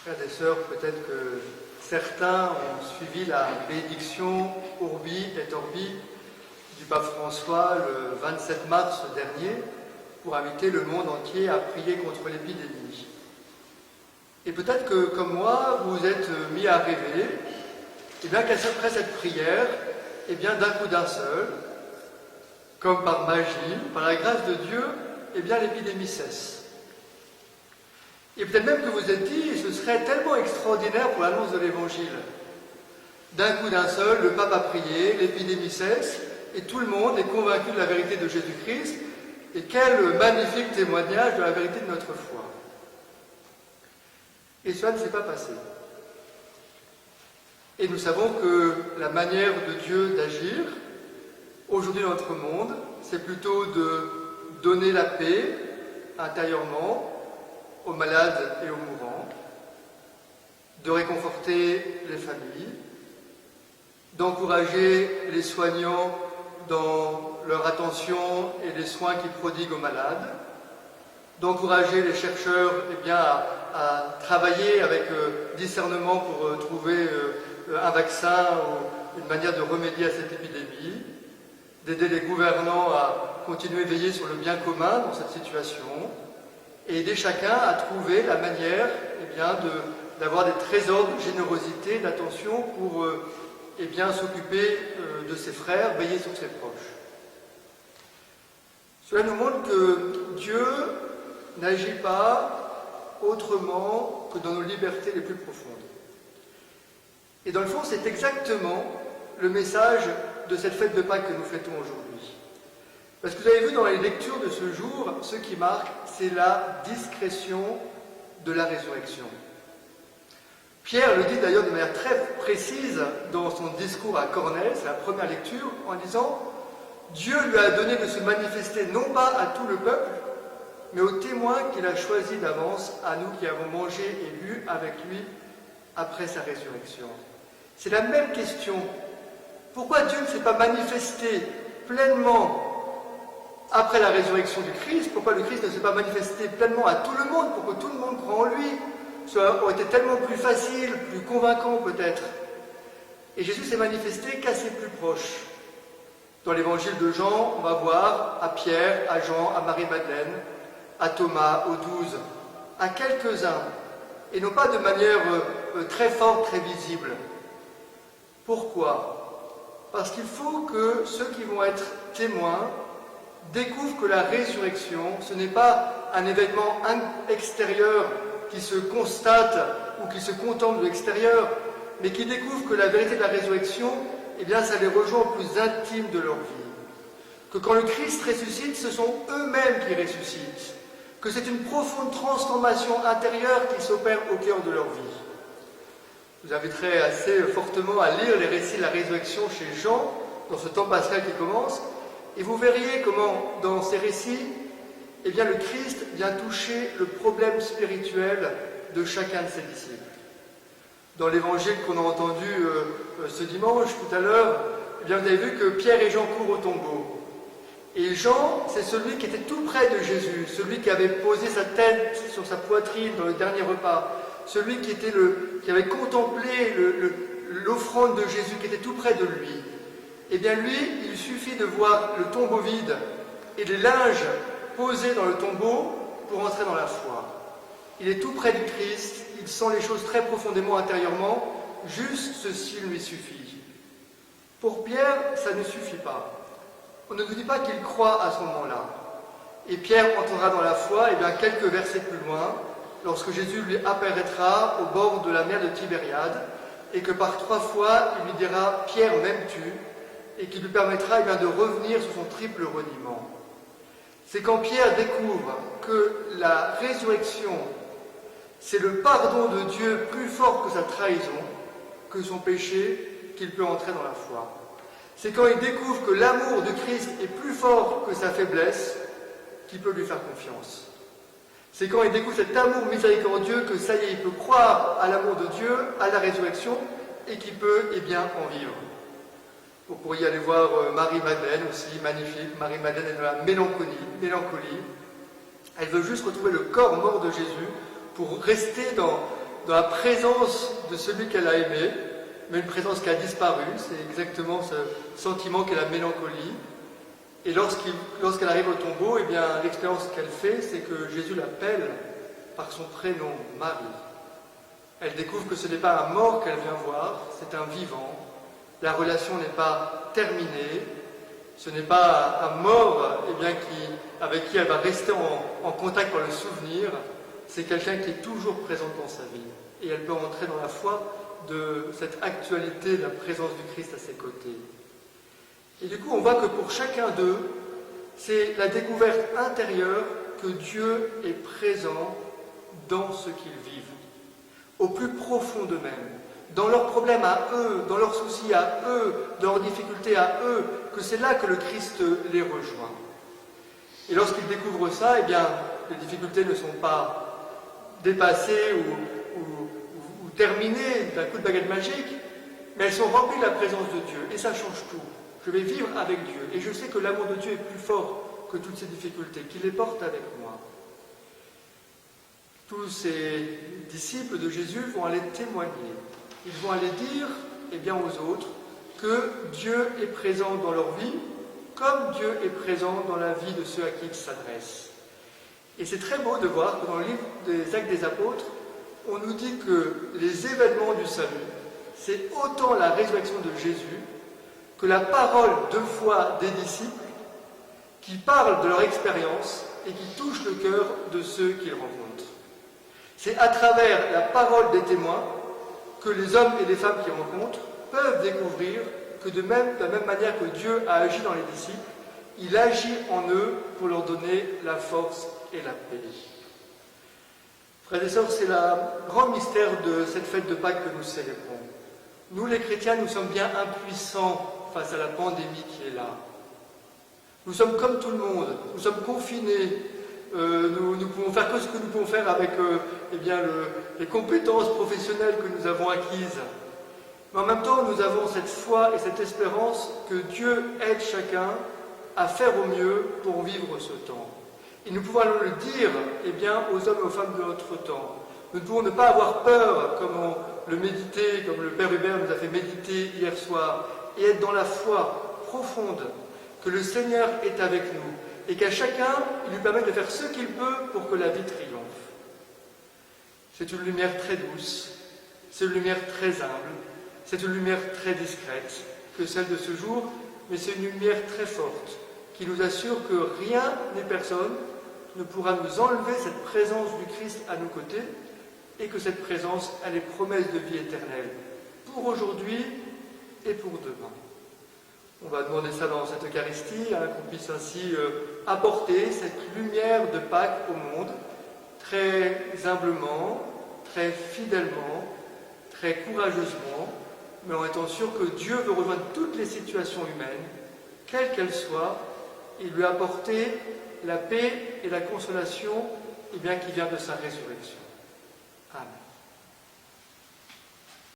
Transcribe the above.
Frères et sœurs, peut-être que certains ont suivi la bénédiction Urbi et Orbi du pape François le 27 mars dernier pour inviter le monde entier à prier contre l'épidémie. Et peut-être que, comme moi, vous êtes mis à rêver, et bien qu'après cette prière, et bien d'un coup d'un seul, comme par magie, par la grâce de Dieu, et bien l'épidémie cesse. Et peut-être même que vous êtes dit, ce serait tellement extraordinaire pour l'annonce de l'Évangile. D'un coup d'un seul, le pape a prié, l'épidémie cesse, et tout le monde est convaincu de la vérité de Jésus-Christ, et quel magnifique témoignage de la vérité de notre foi. Et cela ne s'est pas passé. Et nous savons que la manière de Dieu d'agir, aujourd'hui dans notre monde, c'est plutôt de donner la paix intérieurement aux malades et aux mourants, de réconforter les familles, d'encourager les soignants dans leur attention et les soins qu'ils prodiguent aux malades, d'encourager les chercheurs à travailler avec discernement pour trouver un vaccin ou une manière de remédier à cette épidémie, d'aider les gouvernants à continuer à veiller sur le bien commun dans cette situation, et aider chacun à trouver la manière d'avoir des trésors de générosité, d'attention pour s'occuper de ses frères, veiller sur ses proches. Cela nous montre que Dieu n'agit pas autrement que dans nos libertés les plus profondes. Et dans le fond, c'est exactement le message de cette fête de Pâques que nous fêtons aujourd'hui. Parce que vous avez vu dans les lectures de ce jour, ce qui marque, c'est la discrétion de la résurrection. Pierre le dit d'ailleurs de manière très précise dans son discours à Corneille, c'est la première lecture, en disant « Dieu lui a donné de se manifester non pas à tout le peuple, mais aux témoins qu'il a choisis d'avance, à nous qui avons mangé et bu avec lui après sa résurrection. » C'est la même question. Pourquoi Dieu ne s'est pas manifesté pleinement après la résurrection du Christ? Pourquoi le Christ ne s'est pas manifesté pleinement à tout le monde pour que tout le monde croie en lui? Cela aurait été tellement plus facile, plus convaincant peut-être. Et Jésus s'est manifesté qu'à ses plus proches. Dans l'évangile de Jean, on va voir à Pierre, à Jean, à Marie-Madeleine, à Thomas, aux 12, à quelques-uns, et non pas de manière très forte, très visible. Pourquoi? Parce qu'il faut que ceux qui vont être témoins découvrent que la résurrection, ce n'est pas un événement extérieur qui se constate ou qui se contemple de l'extérieur, mais qui découvrent que la vérité de la résurrection, ça les rejoint au plus intime de leur vie. Que quand le Christ ressuscite, ce sont eux-mêmes qui ressuscitent. Que c'est une profonde transformation intérieure qui s'opère au cœur de leur vie. Je vous inviterai assez fortement à lire les récits de la résurrection chez Jean, dans ce temps pascal qui commence, et vous verriez comment, dans ces récits, le Christ vient toucher le problème spirituel de chacun de ses disciples. Dans l'évangile qu'on a entendu ce dimanche, tout à l'heure, vous avez vu que Pierre et Jean courent au tombeau. Et Jean, c'est celui qui était tout près de Jésus, celui qui avait posé sa tête sur sa poitrine dans le dernier repas, celui qui avait contemplé l'offrande de Jésus, qui était tout près de lui. Eh bien lui, il suffit de voir le tombeau vide et les linges posés dans le tombeau pour entrer dans la foi. Il est tout près du Christ, il sent les choses très profondément intérieurement, juste ceci lui suffit. Pour Pierre, ça ne suffit pas. On ne nous dit pas qu'il croit à ce moment-là. Et Pierre entrera dans la foi, quelques versets plus loin, lorsque Jésus lui apparaîtra au bord de la mer de Tibériade, et que par 3 fois, il lui dira « Pierre, m'aimes-tu » et qui lui permettra de revenir sur son triple reniement. C'est quand Pierre découvre que la résurrection, c'est le pardon de Dieu plus fort que sa trahison, que son péché, qu'il peut entrer dans la foi. C'est quand il découvre que l'amour de Christ est plus fort que sa faiblesse, qu'il peut lui faire confiance. C'est quand il découvre cet amour miséricordieux que ça y est, il peut croire à l'amour de Dieu, à la résurrection, et qu'il peut en vivre. Vous pourriez aller voir Marie-Madeleine aussi, magnifique. Marie-Madeleine est dans la mélancolie. Elle veut juste retrouver le corps mort de Jésus pour rester dans la présence de celui qu'elle a aimé, mais une présence qui a disparu. C'est exactement ce sentiment qu'est la mélancolie. Et lorsqu'elle arrive au tombeau, eh bien, l'expérience qu'elle fait, c'est que Jésus l'appelle par son prénom, Marie. Elle découvre que ce n'est pas un mort qu'elle vient voir, c'est un vivant. La relation n'est pas terminée. Ce n'est pas un mort eh bien, avec qui elle va rester en contact par le souvenir. C'est quelqu'un qui est toujours présent dans sa vie. Et elle peut rentrer dans la foi de cette actualité de la présence du Christ à ses côtés. Et du coup, on voit que pour chacun d'eux, c'est la découverte intérieure que Dieu est présent dans ce qu'ils vivent, au plus profond d'eux-mêmes, dans leurs problèmes à eux, dans leurs soucis à eux, dans leurs difficultés à eux, que c'est là que le Christ les rejoint. Et lorsqu'ils découvrent ça, eh bien, les difficultés ne sont pas dépassées ou terminées d'un coup de baguette magique, mais elles sont remplies de la présence de Dieu, et ça change tout. Je vais vivre avec Dieu, et je sais que l'amour de Dieu est plus fort que toutes ces difficultés, qu'il les porte avec moi. Tous ces disciples de Jésus vont aller témoigner. Ils vont aller dire eh bien, aux autres que Dieu est présent dans leur vie, comme Dieu est présent dans la vie de ceux à qui il s'adresse. Et c'est très beau de voir que dans le livre des Actes des Apôtres, on nous dit que les événements du salut, c'est autant la résurrection de Jésus que la parole de foi des disciples qui parlent de leur expérience et qui touchent le cœur de ceux qu'ils rencontrent. C'est à travers la parole des témoins que les hommes et les femmes qu'ils rencontrent peuvent découvrir que de la même manière que Dieu a agi dans les disciples, il agit en eux pour leur donner la force et la paix. Frères et sœurs, c'est le grand mystère de cette fête de Pâques que nous célébrons. Nous, les chrétiens, nous sommes bien impuissants face à la pandémie qui est là. Nous sommes comme tout le monde, nous sommes confinés, nous pouvons faire que ce que nous pouvons faire avec les compétences professionnelles que nous avons acquises. Mais en même temps, nous avons cette foi et cette espérance que Dieu aide chacun à faire au mieux pour vivre ce temps. Et nous pouvons le dire aux hommes et aux femmes de notre temps. Nous ne pouvons ne pas avoir peur, comme on le méditait, comme le Père Hubert nous a fait méditer hier soir, et être dans la foi profonde que le Seigneur est avec nous et qu'à chacun, il lui permet de faire ce qu'il peut pour que la vie triomphe. C'est une lumière très douce, c'est une lumière très humble, c'est une lumière très discrète que celle de ce jour, mais c'est une lumière très forte qui nous assure que rien ni personne ne pourra nous enlever cette présence du Christ à nos côtés et que cette présence, elle est promesse de vie éternelle pour aujourd'hui et pour demain. On va demander ça dans cette Eucharistie, qu'on puisse ainsi apporter cette lumière de Pâques au monde, très humblement, très fidèlement, très courageusement, mais en étant sûr que Dieu veut rejoindre toutes les situations humaines, quelles qu'elles soient, et lui apporter la paix et la consolation qui vient de sa résurrection. Amen.